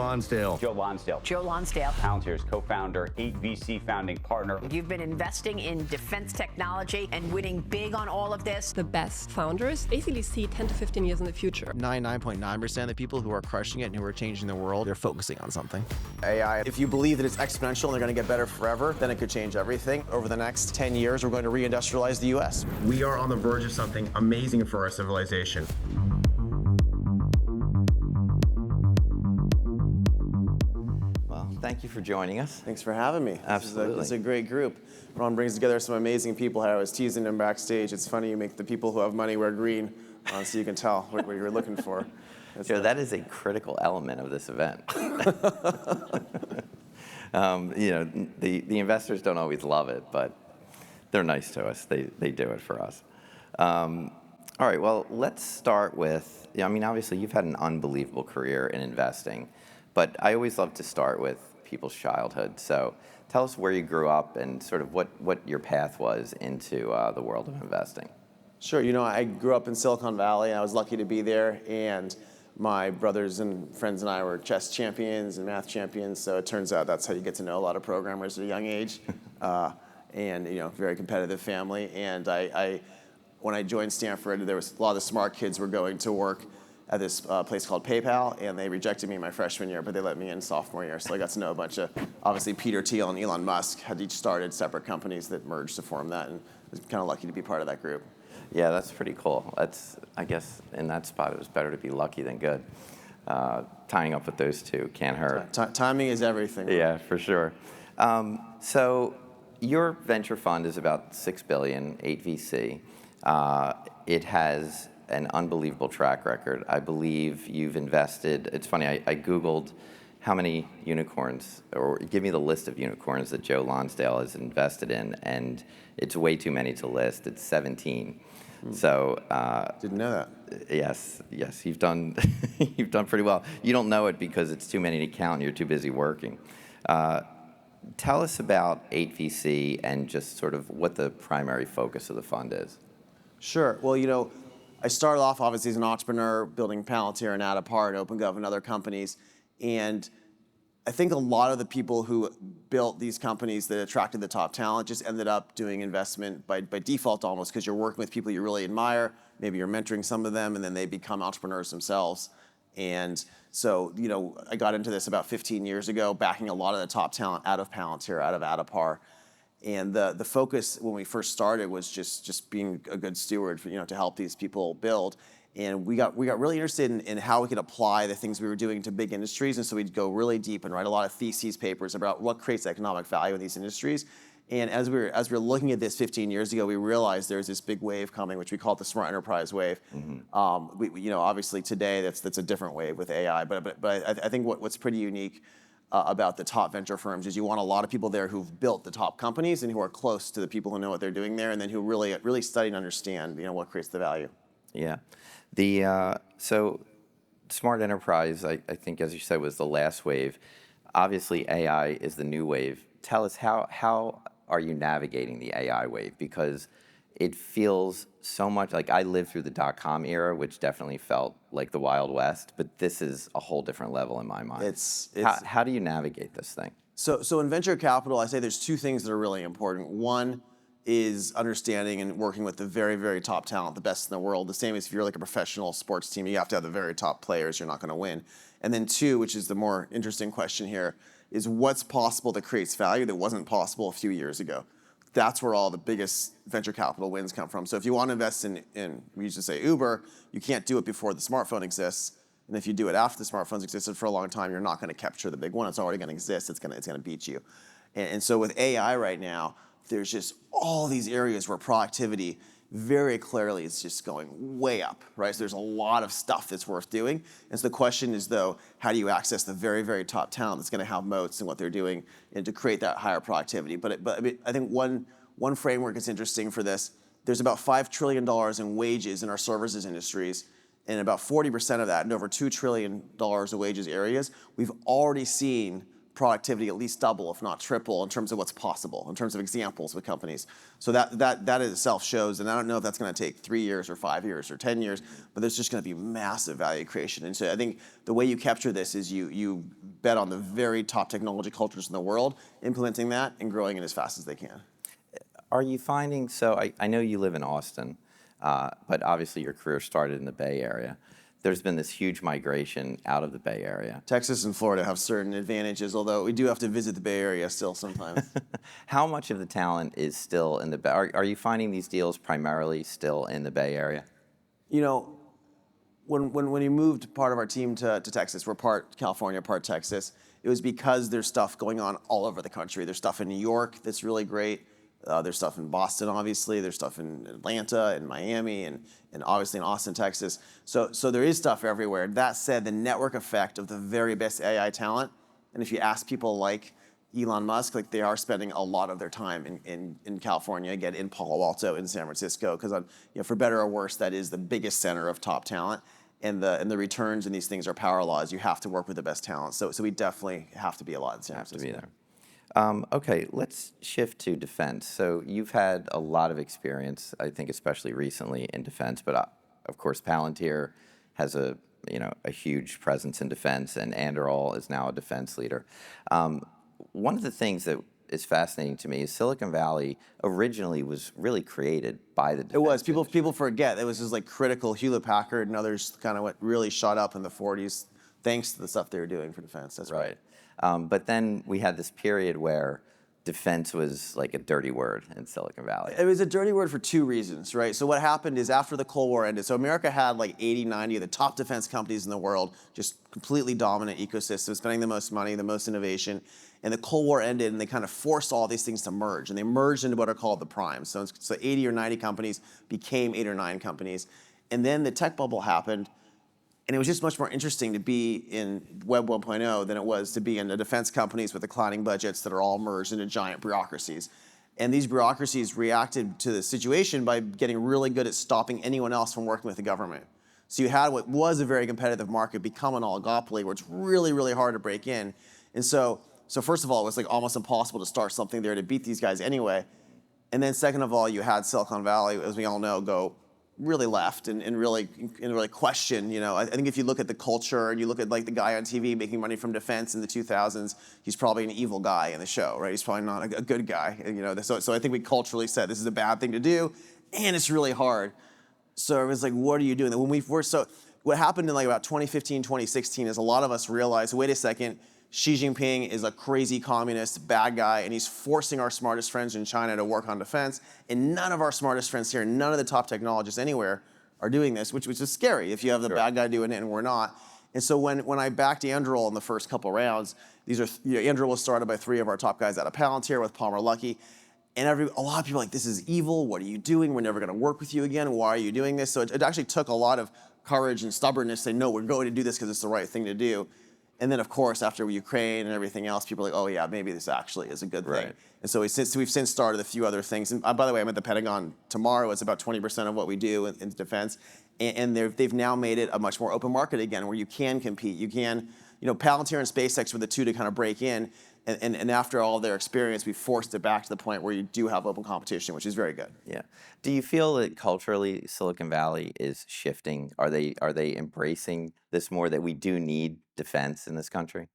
Lonsdale. Joe Lonsdale. Joe Lonsdale. Palantir's co-founder, 8VC founding partner. You've been investing in defense technology and winning big on all of this. The best founders basically see 10 to 15 years in the future. 99.9% of the people who are crushing it and who are changing the world, they're focusing on something. AI, if you believe that it's exponential and they're going to get better forever, then it could change everything. Over the next 10 years, we're going to reindustrialize the U.S. We are on the verge of something amazing for our civilization. Well, thank you for joining us. Thanks for having me. Absolutely. It's a great group. Ron brings together some amazing people. I was teasing him backstage. It's funny you make the people who have money wear green, so you can tell what you're looking for. Joe, that is a critical element of this event. The investors don't always love it, but they're nice to us. They do it for us. All right, well, let's start with, obviously you've had an unbelievable career in investing, but I always love to start with people's childhood. So tell us where you grew up and sort of what your path was into the world of investing. Sure, I grew up in Silicon Valley. I was lucky to be there, and my brothers and friends and I were chess champions and math champions, so it turns out that's how you get to know a lot of programmers at a young age. And very competitive family. And when I joined Stanford, there was a lot of the smart kids were going to work at this place called PayPal, and they rejected me my freshman year, but they let me in sophomore year. So I got to know a bunch of, obviously Peter Thiel and Elon Musk had each started separate companies that merged to form that, and I was kind of lucky to be part of that group. Yeah, that's pretty cool. I guess in that spot it was better to be lucky than good. Tying up with those two can't hurt. Timing is everything. Yeah, for sure. So your venture fund is about $6 billion, 8VC. It has an unbelievable track record. I believe you've invested, it's funny, I Googled how many unicorns, or give me the list of unicorns that Joe Lonsdale has invested in, and it's way too many to list. It's 17. So didn't know that. Yes, you've done you've done pretty well. You don't know it because it's too many to count and you're too busy working. Tell us about 8VC and just sort of what the primary focus of the fund is. Sure. Well, I started off obviously as an entrepreneur, building Palantir and Epirus and OpenGov and other companies. And I think a lot of the people who built these companies that attracted the top talent just ended up doing investment by default almost, because you're working with people you really admire. Maybe you're mentoring some of them, and then they become entrepreneurs themselves. And so, I got into this about 15 years ago, backing a lot of the top talent out of Palantir, out of Epirus. And the focus when we first started was just being a good steward for, to help these people build. And we got really interested in how we could apply the things we were doing to big industries. And so we'd go really deep and write a lot of theses papers about what creates economic value in these industries. And as we were looking at this 15 years ago, we realized there's this big wave coming, which we call it the smart enterprise wave. Mm-hmm. Obviously today that's a different wave with AI. But I think what's pretty unique about the top venture firms is you want a lot of people there who've built the top companies and who are close to the people who know what they're doing there, and then who really study and understand what creates the value. Yeah. So smart enterprise, I think, as you said, was the last wave. Obviously, AI is the new wave. Tell us, how are you navigating the AI wave? Because it feels so much like I lived through the dot-com era, which definitely felt like the Wild West, but this is a whole different level in my mind. How do you navigate this thing? So in venture capital, I say there's two things that are really important. One is understanding and working with the very, very top talent, the best in the world. The same as if you're like a professional sports team, you have to have the very top players, you're not going to win. And then two, which is the more interesting question here, is what's possible that creates value that wasn't possible a few years ago. That's where all the biggest venture capital wins come from. So if you want to invest in we used to say Uber, you can't do it before the smartphone exists. And if you do it after the smartphones existed for a long time, you're not going to capture the big one. It's already going to exist. It's going to beat you. And so with AI right now, there's just all these areas where productivity very clearly is just going way up, right? So there's a lot of stuff that's worth doing. And so the question is, though, how do you access the very, very top talent that's going to have moats in what they're doing and to create that higher productivity? But I think one framework that's interesting for this, there's about $5 trillion in wages in our services industries, and about 40% of that, and over $2 trillion of wages areas, we've already seen productivity at least double, if not triple, in terms of what's possible, in terms of examples with companies. So that in itself shows, and I don't know if that's going to take 3 years or 5 years or 10 years, but there's just going to be massive value creation. And so I think the way you capture this is you bet on the very top technology cultures in the world, implementing that and growing it as fast as they can. Are you finding, so I know you live in Austin, but obviously your career started in the Bay Area. There's been this huge migration out of the Bay Area. Texas and Florida have certain advantages, although we do have to visit the Bay Area still sometimes. How much of the talent is still in the Bay? Are you finding these deals primarily still in the Bay Area? You know, when we moved part of our team to Texas, we're part California, part Texas, it was because there's stuff going on all over the country. There's stuff in New York that's really great. There's stuff in Boston, obviously. There's stuff in Atlanta and Miami and obviously in Austin, Texas. So there is stuff everywhere. That said, the network effect of the very best AI talent, and if you ask people like Elon Musk, like they are spending a lot of their time in California, again, in Palo Alto, in San Francisco, because for better or worse, that is the biggest center of top talent. And the returns in these things are power laws. You have to work with the best talent. So we definitely have to be a lot in San Francisco. Have to be there. Okay, let's shift to defense. So you've had a lot of experience, I think, especially recently in defense. But of course, Palantir has a huge presence in defense, and Anduril is now a defense leader. One of the things that is fascinating to me is Silicon Valley originally was really created by the defense. It was. People forget. It was just like critical. Hewlett-Packard and others kind of what really shot up in the 40s thanks to the stuff they were doing for defense. That's right. But then we had this period where defense was like a dirty word in Silicon Valley. It was a dirty word for two reasons, right? So what happened is after the Cold War ended, so America had like 80, 90 of the top defense companies in the world, just completely dominant ecosystem, spending the most money, the most innovation. And the Cold War ended, and they kind of forced all these things to merge, and they merged into what are called the primes. So 80 or 90 companies became 8 or 9 companies. And then the tech bubble happened, and it was just much more interesting to be in Web 1.0 than it was to be in the defense companies with declining budgets that are all merged into giant bureaucracies. And these bureaucracies reacted to the situation by getting really good at stopping anyone else from working with the government. So you had what was a very competitive market become an oligopoly where it's really, really hard to break in. And so first of all, it was like almost impossible to start something there to beat these guys anyway. And then second of all, you had Silicon Valley, as we all know, go really left and really question, I think if you look at the culture and you look at like the guy on TV making money from defense in the 2000s, he's probably an evil guy in the show, right? He's probably not a good guy. And, so I think we culturally said this is a bad thing to do and it's really hard. So it was like, what are you doing? What happened in like about 2015, 2016 is a lot of us realized, wait a second, Xi Jinping is a crazy communist, bad guy, and he's forcing our smartest friends in China to work on defense. And none of our smartest friends here, none of the top technologists anywhere are doing this, which is scary if you have the bad guy doing it and we're not. And so when I backed Anduril in the first couple rounds, Anduril was started by 3 of our top guys out of Palantir with Palmer Luckey. And a lot of people are like, this is evil, what are you doing? We're never gonna work with you again, why are you doing this? So it actually took a lot of courage and stubbornness to say, no, we're going to do this because it's the right thing to do. And then, of course, after Ukraine and everything else, people are like, oh, yeah, maybe this actually is a good thing. Right. And so we've since started a few other things. And by the way, I'm at the Pentagon tomorrow. It's about 20% of what we do in defense. And they've now made it a much more open market again, where you can compete. You can, Palantir and SpaceX were the two to kind of break in. And after all their experience, we forced it back to the point where you do have open competition, which is very good. Yeah. Do you feel that culturally Silicon Valley is shifting? Are they embracing this more, that we do need defense in this country?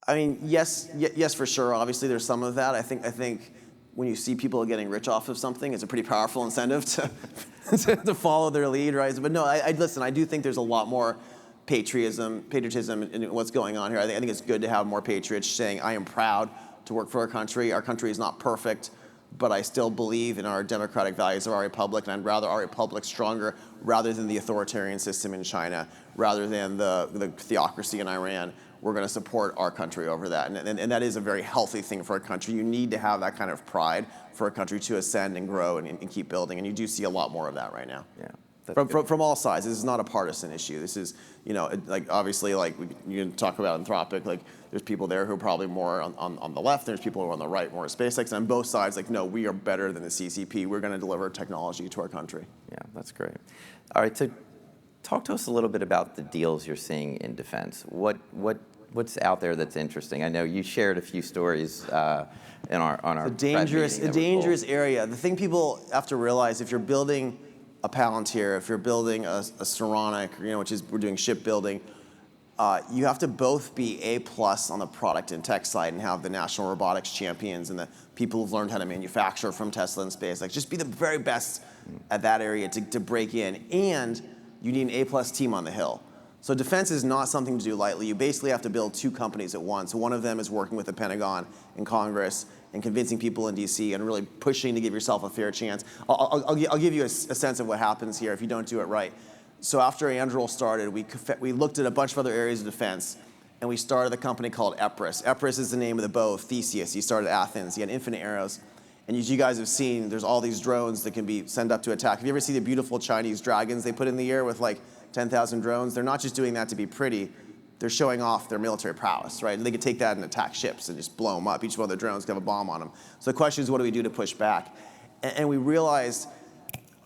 I mean, yes, for sure. Obviously, there's some of that. I think when you see people getting rich off of something, it's a pretty powerful incentive to follow their lead, right? But no, listen, I do think there's a lot more patriotism in what's going on here. I think it's good to have more patriots saying, I am proud to work for our country. Our country is not perfect, but I still believe in our democratic values of our republic, and I'd rather our republic stronger rather than the authoritarian system in China, rather than the theocracy in Iran. We're going to support our country over that. And that is a very healthy thing for a country. You need to have that kind of pride for a country to ascend and grow and keep building. And you do see a lot more of that right now. Yeah. From all sides. This is not a partisan issue. This is, like obviously, like you can talk about Anthropic. Like there's people there who are probably more on the left. There's people who are on the right, more SpaceX. And on both sides, like, no, we are better than the CCP. We're going to deliver technology to our country. Yeah, that's great. All right, so talk to us a little bit about the deals you're seeing in defense. What what's out there that's interesting? I know you shared a few stories on our a dangerous area. The thing people have to realize, if you're building a Palantir, if you're building a Saronic, which is we're doing shipbuilding, you have to both be A+ on the product and tech side and have the national robotics champions and the people who've learned how to manufacture from Tesla and space. Like, just be the very best at that area to break in. And you need an A+ team on the Hill. So defense is not something to do lightly. You basically have to build two companies at once. One of them is working with the Pentagon and Congress and convincing people in DC and really pushing to give yourself a fair chance. I'll give you a sense of what happens here if you don't do it right. So after Anduril started, we looked at a bunch of other areas of defense, and we started a company called Epirus. Epirus is the name of the bow of Theseus. He started at Athens. He had infinite arrows. And as you guys have seen, there's all these drones that can be sent up to attack. Have you ever seen the beautiful Chinese dragons they put in the air with like 10,000 drones? They're not just doing that to be pretty. They're showing off their military prowess, right? They could take that and attack ships and just blow them up. Each one of their drones could have a bomb on them. So the question is, what do we do to push back? And we realized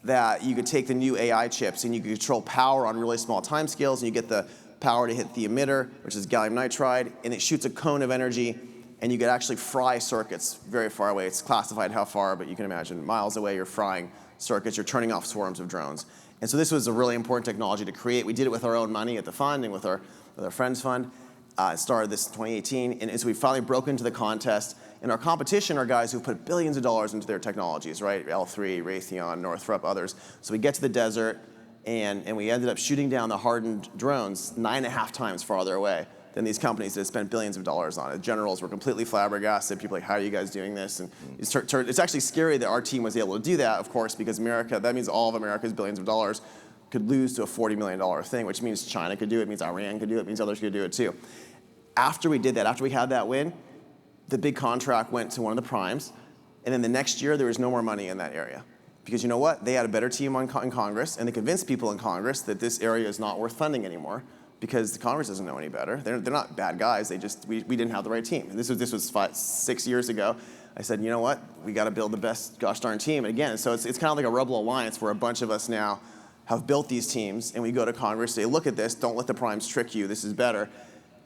that you could take the new AI chips and you could control power on really small time scales, and you get the power to hit the emitter, which is gallium nitride, and it shoots a cone of energy, and you could actually fry circuits very far away. It's classified how far, but you can imagine miles away you're frying circuits, you're turning off swarms of drones. And so this was a really important technology to create. We did it with our own money at the fund and with our friends fund. It started this in 2018, and so we finally broke into the contest. And our competition are guys who put billions of dollars into their technologies, right? L3, Raytheon, Northrop, others. So we get to the desert, and we ended up shooting down the hardened drones 9.5 times farther away than these companies that spent billions of dollars on it. Generals were completely flabbergasted. People were like, how are you guys doing this? And it's actually scary that our team was able to do that, of course, because America, that means all of America's billions of dollars could lose to a $40 million thing, which means China could do it, means Iran could do it, means others could do it too. After we did that, after we had that win, the big contract went to one of the primes, and then the next year there was no more money in that area. Because you know what? They had a better team in Congress, and they convinced people in Congress that this area is not worth funding anymore because the Congress doesn't know any better. They're not bad guys. We didn't have the right team. And this was 6 years ago. I said, you know what? We got to build the best gosh darn team. And again, so it's kind of like a rebel alliance where a bunch of us now have built these teams, and we go to Congress, say, look at this. Don't let the primes trick you. This is better.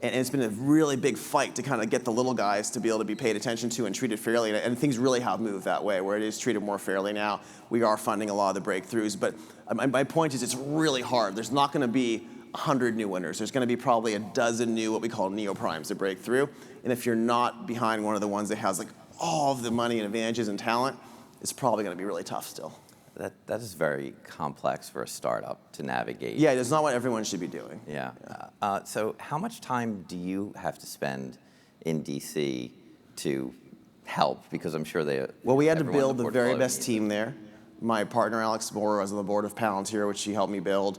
And it's been a really big fight to kind of get the little guys to be able to be paid attention to and treated fairly. And things really have moved that way, where it is treated more fairly now. We are funding a lot of the breakthroughs. But my point is, it's really hard. There's not going to be 100 new winners. There's going to be probably a dozen new, what we call neo-primes, to break through. And if you're not behind one of the ones that has like all of the money and advantages and talent, it's probably going to be really tough still. That is very complex for a startup to navigate. Yeah, it's not what everyone should be doing. Yeah. So how much time do you have to spend in DC to help? Because I'm sure we had to build the very best team there. My partner Alex Moore was on the board of Palantir, which he helped me build,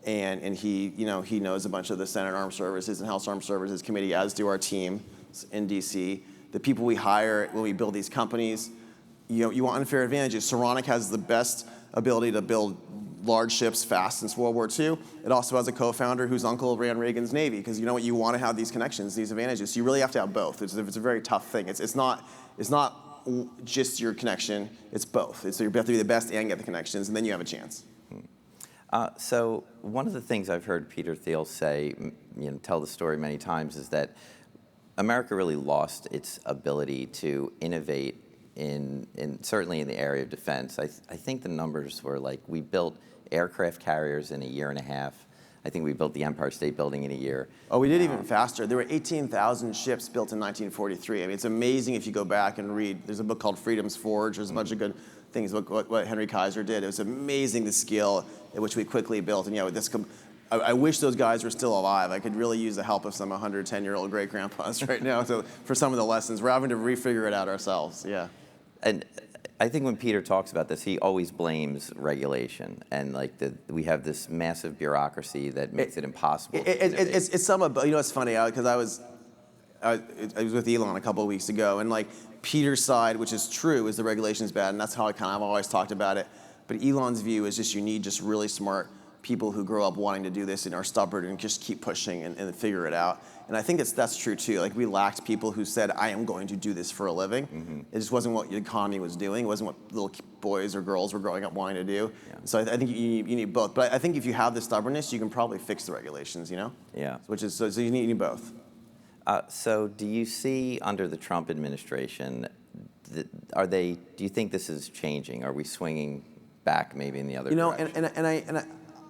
and he knows a bunch of the Senate Armed Services and House Armed Services Committee, as do our team in DC. The people we hire when we build these companies. You want unfair advantages. Saronic has the best ability to build large ships fast since World War II. It also has a co-founder whose uncle ran Reagan's Navy, because you know what, you want to have these connections, these advantages. So you really have to have both. It's a very tough thing. It's not just your connection. It's both. So you have to be the best and get the connections, and then you have a chance. So one of the things I've heard Peter Thiel say, tell the story many times, is that America really lost its ability to innovate certainly in the area of defense. I think the numbers were like, we built aircraft carriers in a year and a half. I think we built the Empire State Building in a year. Oh, we did even faster. There were 18,000 ships built in 1943. I mean, it's amazing if you go back and read. There's a book called Freedom's Forge. There's a bunch of good things about what Henry Kaiser did. It was amazing the skill at which we quickly built. And I wish those guys were still alive. I could really use the help of some 110-year-old great-grandpas right now for some of the lessons. We're having to refigure it out ourselves, yeah. And I think when Peter talks about this, he always blames regulation, and we have this massive bureaucracy that makes it impossible. It's some of, it's funny because I was with Elon a couple of weeks ago, and Peter's side, which is true, is the regulation's bad, and that's how I've always talked about it. But Elon's view is just you need just really smart people who grow up wanting to do this and are stubborn and just keep pushing and figure it out. And I think that's true too. We lacked people who said, I am going to do this for a living. Mm-hmm. It just wasn't what the economy was doing. It wasn't what little boys or girls were growing up wanting to do. Yeah. So I think you need both. But I think if you have the stubbornness, you can probably fix the regulations, Yeah. So you need both. So do you see under the Trump administration, do you think this is changing? Are we swinging back maybe in the other direction?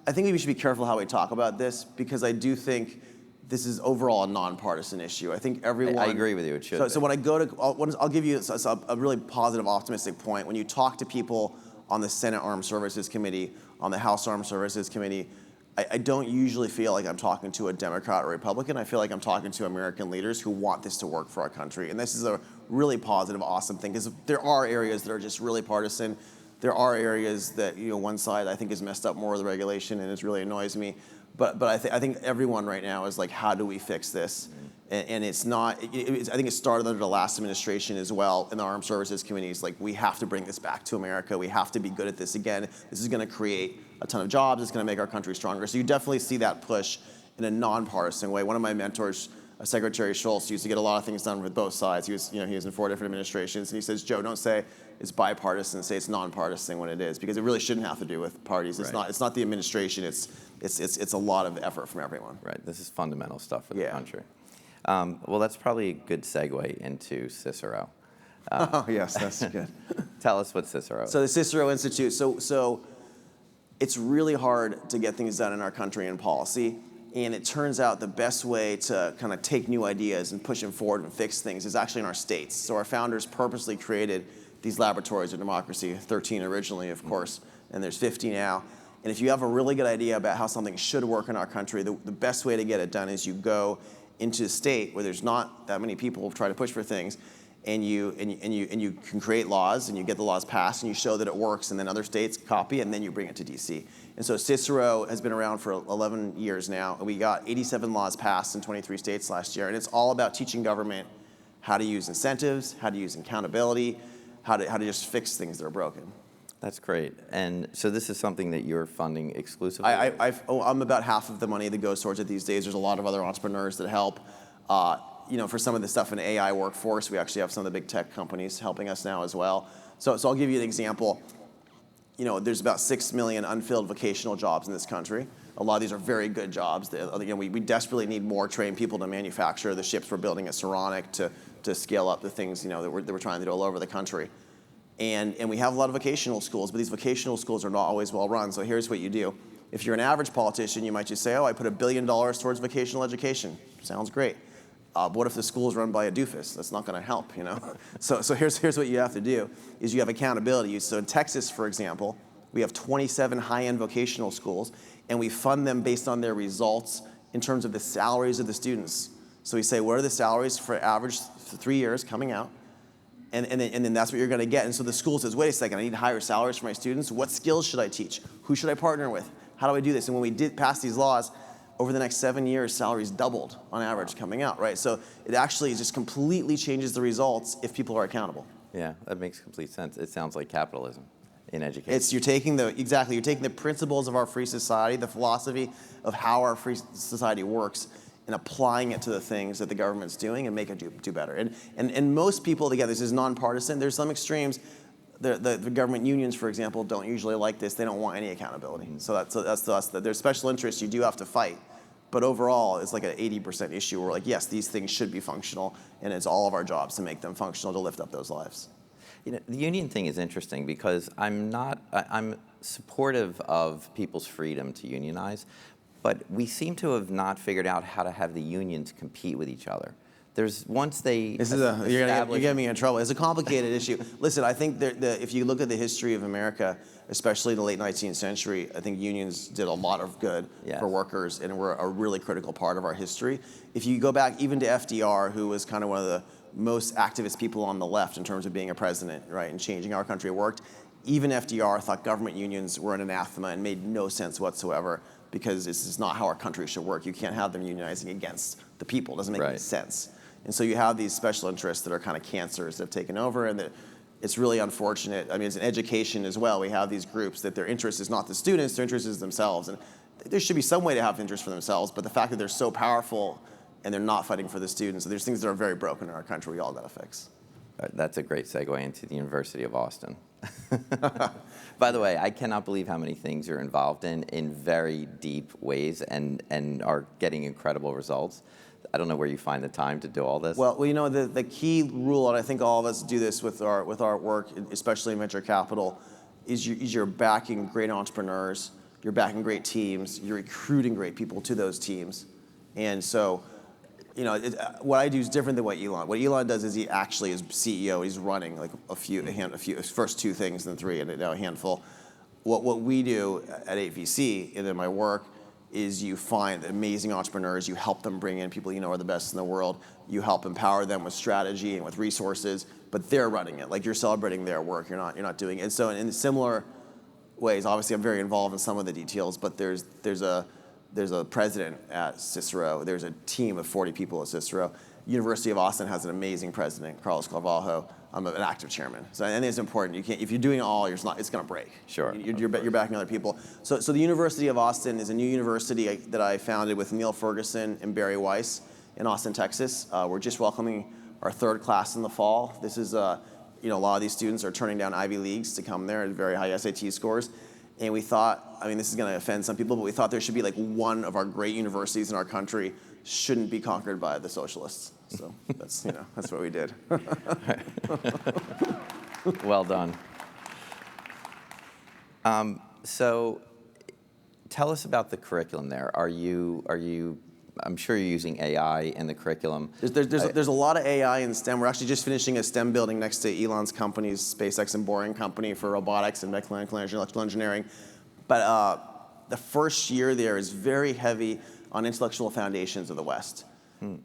I think we should be careful how we talk about this, because I do think this is overall a nonpartisan issue. I think everyone. I agree with you. It should. So when I go to, I'll give you a really positive, optimistic point. When you talk to people on the Senate Armed Services Committee, on the House Armed Services Committee, I don't usually feel like I'm talking to a Democrat or Republican. I feel like I'm talking to American leaders who want this to work for our country. And this is a really positive, awesome thing, because there are areas that are just really partisan. There are areas that, one side I think has messed up more of the regulation, and it really annoys me. But I think everyone right now is like, how do we fix this? And it's not, I think it started under the last administration as well in the Armed Services Committees. Like, we have to bring this back to America. We have to be good at this again. This is going to create a ton of jobs. It's going to make our country stronger. So you definitely see that push in a nonpartisan way. One of my mentors, Secretary Schultz, used to get a lot of things done with both sides. He was in 4 different administrations, and he says, Joe, don't say it's bipartisan, say it's nonpartisan when it is, because it really shouldn't have to do with parties. It's Right. not the administration. It's a lot of effort from everyone. Right. This is fundamental stuff for the country. Well, that's probably a good segue into Cicero. Oh yes, that's good. Tell us what Cicero is. So the Cicero Institute. So it's really hard to get things done in our country in policy. And it turns out the best way to kind of take new ideas and push them forward and fix things is actually in our states. So our founders purposely created these laboratories of democracy, 13 originally, of course, and there's 50 now. And if you have a really good idea about how something should work in our country, the best way to get it done is you go into a state where there's not that many people trying to push for things, and you can create laws, and you get the laws passed, and you show that it works, and then other states copy, and then you bring it to DC. And so Cicero has been around for 11 years now, and we got 87 laws passed in 23 states last year, and it's all about teaching government how to use incentives, how to use accountability, how to just fix things that are broken. That's great. And so this is something that you're funding exclusively? I'm about half of the money that goes towards it these days. There's a lot of other entrepreneurs that help. For some of the stuff in AI workforce, we actually have some of the big tech companies helping us now as well. So I'll give you an example. There's about 6 million unfilled vocational jobs in this country. A lot of these are very good jobs. We desperately need more trained people to manufacture the ships we're building at Saronic to scale up the things that we're trying to do all over the country. And we have a lot of vocational schools, but these vocational schools are not always well run. So here's what you do. If you're an average politician, you might just say, I put $1 billion towards vocational education. Sounds great. But what if the school is run by a doofus? That's not going to help, So here's what you have to do, is you have accountability. So in Texas, for example, we have 27 high-end vocational schools, and we fund them based on their results in terms of the salaries of the students. So we say, what are the salaries for average 3 years coming out? And then that's what you're going to get. And so the school says, wait a second, I need higher salaries for my students. What skills should I teach? Who should I partner with? How do I do this? And when we did pass these laws, over the next 7 years, salaries doubled on average coming out, right? So it actually just completely changes the results if people are accountable. Yeah, that makes complete sense. It sounds like capitalism in education. You're taking the principles of our free society, the philosophy of how our free society works, and applying it to the things that the government's doing and make it do better. And most people, again, this is nonpartisan. There's some extremes. The government unions, for example, don't usually like this. They don't want any accountability. So that's us. There's special interests you do have to fight. But overall, it's like an 80% issue where, yes, these things should be functional, and it's all of our jobs to make them functional to lift up those lives. The union thing is interesting because I'm supportive of people's freedom to unionize, but we seem to have not figured out how to have the unions compete with each other. Once they you're getting me in trouble. It's a complicated issue. Listen, I think if you look at the history of America, especially in the late 19th century, I think unions did a lot of good for workers and were a really critical part of our history. If you go back even to FDR, who was kind of one of the most activist people on the left in terms of being a president, right, and changing our country worked, even FDR thought government unions were an anathema and made no sense whatsoever because this is not how our country should work. You can't have them unionizing against the people. It doesn't make any sense. And so you have these special interests that are kind of cancers that have taken over, and that it's really unfortunate. I mean, it's in education as well. We have these groups that their interest is not the students, their interest is themselves. And there should be some way to have interest for themselves, but the fact that they're so powerful and they're not fighting for the students, there's things that are very broken in our country we all got to fix. That's a great segue into the University of Austin. By the way, I cannot believe how many things you're involved in very deep ways and are getting incredible results. I don't know where you find the time to do all this. Well, you know, the key rule, and I think all of us do this with our work, especially in venture capital, is you're backing great entrepreneurs, you're backing great teams, you're recruiting great people to those teams. And so, you know, what I do is different than what Elon. What Elon does is he actually is CEO. He's running like a few, his first two things, then three, and now a handful. What we do at 8VC and in my work is you find amazing entrepreneurs, you help them bring in people you know are the best in the world, you help empower them with strategy and with resources, but they're running it. Like, you're celebrating their work, you're not doing it. And so in similar ways, obviously I'm very involved in some of the details, but there's a president at Cicero, there's a team of 40 people at Cicero. University of Austin has an amazing president, Carlos Carvalho. I'm an active chairman. So I think it's important. You can't, if you're doing it all, it's going to break. Sure. You're backing other people. So the University of Austin is a new university that I founded with Neil Ferguson and Barry Weiss in Austin, Texas. We're just welcoming our third class in the fall. This is, a lot of these students are turning down Ivy Leagues to come there at very high SAT scores. And we thought, I mean, this is going to offend some people, but we thought there should be like one of our great universities in our country shouldn't be conquered by the socialists. So that's what we did. Well done. So tell us about the curriculum there. Are you? I'm sure you're using AI in the curriculum. There's a lot of AI in STEM. We're actually just finishing a STEM building next to Elon's company's SpaceX and Boring company for robotics and mechanical electrical engineering. But the first year there is very heavy on intellectual foundations of the West.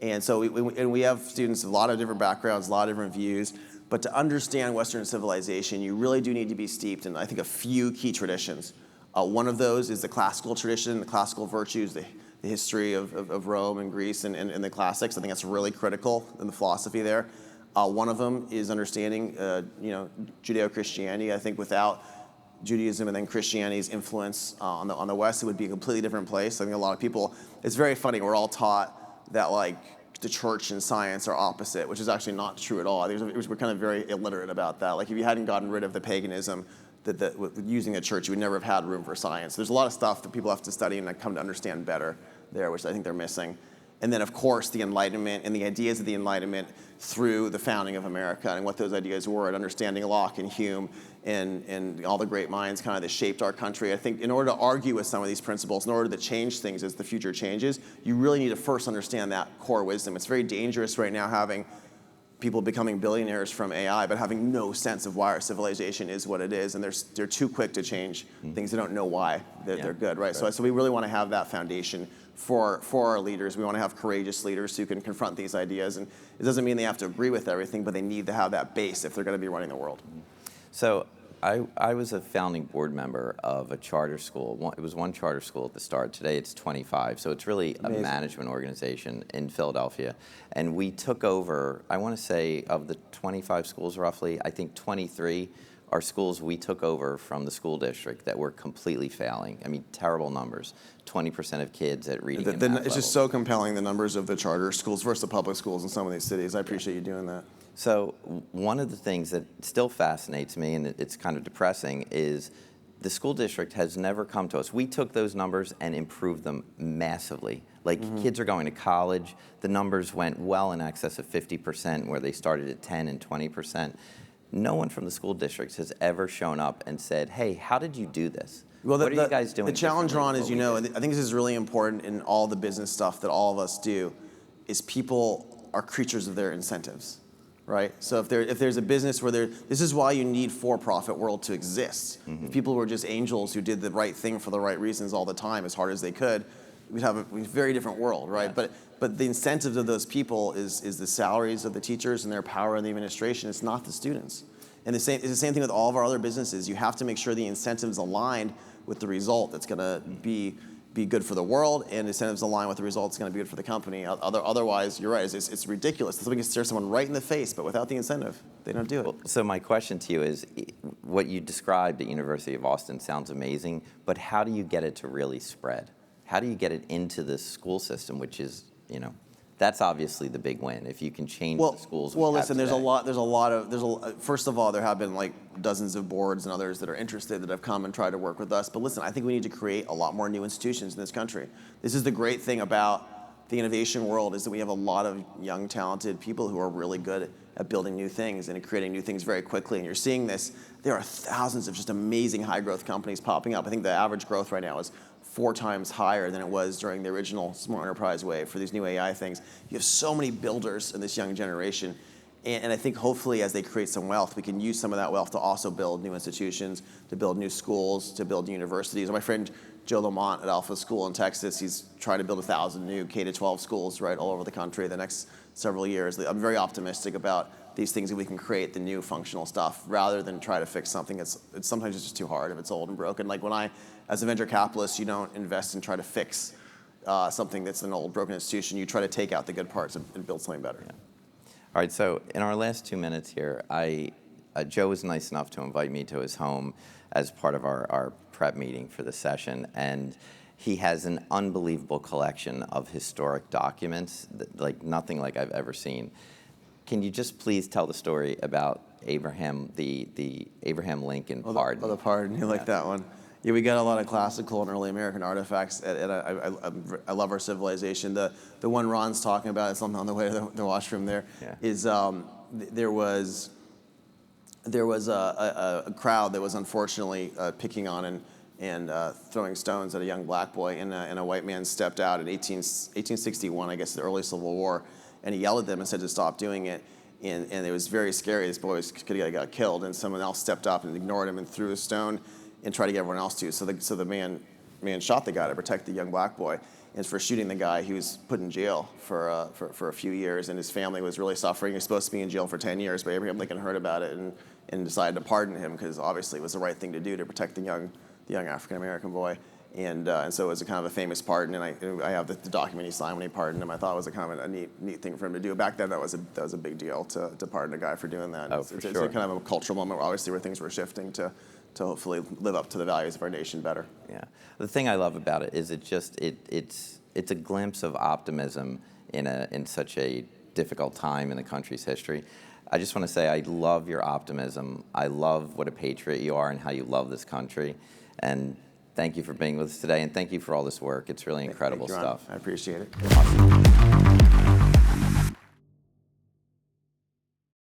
And so we have students of a lot of different backgrounds, a lot of different views. But to understand Western civilization, you really do need to be steeped in, I think, a few key traditions. One of those is the classical tradition, the classical virtues, the history of Rome and Greece and the classics. I think that's really critical in the philosophy there. One of them is understanding, Judeo-Christianity. I think without Judaism and then Christianity's influence on the West, it would be a completely different place. I think a lot of people, it's very funny, we're all taught that like the church and science are opposite, which is actually not true at all. I think we're kind of very illiterate about that. Like, if you hadn't gotten rid of the paganism, that using a church, you would never have had room for science. There's a lot of stuff that people have to study and come to understand better there, which I think they're missing. And then, of course, the Enlightenment and the ideas of the Enlightenment through the founding of America and what those ideas were, and understanding Locke and Hume and all the great minds kind of that shaped our country. I think in order to argue with some of these principles, in order to change things as the future changes, you really need to first understand that core wisdom. It's very dangerous right now having people becoming billionaires from AI, but having no sense of why our civilization is what it is, and they're too quick to change things. They don't know why they're good, right? So we really want to have that foundation for our leaders. We want to have courageous leaders who can confront these ideas, and it doesn't mean they have to agree with everything, but they need to have that base if they're going to be running the world. So I was a founding board member of a charter school. It was one charter school at the start. Today it's 25. So it's really a management organization in Philadelphia. And we took over, I want to say, of the 25 schools roughly, I think 23 are schools we took over from the school district that were completely failing. I mean, terrible numbers. 20% of kids at reading and math It's just so compelling, the numbers of the charter schools versus the public schools in some of these cities. I appreciate you doing that. So one of the things that still fascinates me, and it's kind of depressing, is the school district has never come to us. We took those numbers and improved them massively. Like, kids are going to college. The numbers went well in excess of 50%, where they started at 10 and 20%. No one from the school districts has ever shown up and said, hey, how did you do this? Well, what are you guys doing? The challenge, Ron, is, and I think this is really important in all the business stuff that all of us do, is people are creatures of their incentives, right? So if there's a business where this is why you need for-profit world to exist. If people were just angels who did the right thing for the right reasons all the time, as hard as they could, we'd have a very different world, right? Yeah. But the incentives of those people is the salaries of the teachers and their power in the administration. It's not the students. And it's the same thing with all of our other businesses. You have to make sure the incentives aligned with the result that's going to be good for the world, and incentives align with the result that's going to be good for the company. Otherwise, you're right. It's ridiculous. Somebody can stare someone right in the face, but without the incentive, they don't do it. Well, so my question to you is, what you described at University of Austin sounds amazing, but how do you get it to really spread? How do you get it into the school system, which is, that's obviously the big win. If you can change the schools. Well, listen, first of all, there have been like dozens of boards and others that are interested that have come and tried to work with us. But listen, I think we need to create a lot more new institutions in this country. This is the great thing about the innovation world is that we have a lot of young, talented people who are really good at building new things and creating new things very quickly. And you're seeing this. There are thousands of just amazing high growth companies popping up. I think the average growth right now is 4 times higher than it was during the original small enterprise wave for these new AI things. You have so many builders in this young generation. And I think hopefully as they create some wealth, we can use some of that wealth to also build new institutions, to build new schools, to build universities. My friend Joe Lamont at Alpha School in Texas, he's trying to build 1,000 new K-12 schools right all over the country the next several years. I'm very optimistic about these things that we can create, the new functional stuff, rather than try to fix something that's sometimes it's just too hard if it's old and broken. Like when as a venture capitalist, you don't invest and try to fix something that's an old, broken institution. You try to take out the good parts and build something better. Yeah. All right, so in our last 2 minutes here, Joe was nice enough to invite me to his home as part of our prep meeting for the session, and he has an unbelievable collection of historic documents, like nothing like I've ever seen. Can you just please tell the story about Abraham, the Abraham Lincoln pardon? The pardon, you like that one. Yeah, we got a lot of classical and early American artifacts, and I love our civilization. The one Ron's talking about, it's on the way to the washroom there, is there was a crowd that was unfortunately picking on and throwing stones at a young black boy, and a white man stepped out in 1861, I guess the early Civil War, and he yelled at them and said to stop doing it. And it was very scary. This boy could have got killed, and someone else stepped up and ignored him and threw a stone and tried to get everyone else to. So the man shot the guy to protect the young black boy. And for shooting the guy, he was put in jail for a few years, and his family was really suffering. He was supposed to be in jail for 10 years, but Abraham Lincoln heard about it and decided to pardon him because obviously it was the right thing to do to protect the young African-American boy. And so it was a kind of a famous pardon, and I have the document he signed when he pardoned him. I thought it was a kind of a neat thing for him to do. Back then, that was a big deal to pardon a guy for doing that. Oh, it's for sure. It's kind of a cultural moment, obviously, where things were shifting to hopefully live up to the values of our nation better. Yeah, the thing I love about it is it's a glimpse of optimism in such a difficult time in the country's history. I just want to say I love your optimism. I love what a patriot you are and how you love this country. And thank you for being with us today, and thank you for all this work. It's really incredible Thank you, Ron. stuff. I appreciate it. Awesome.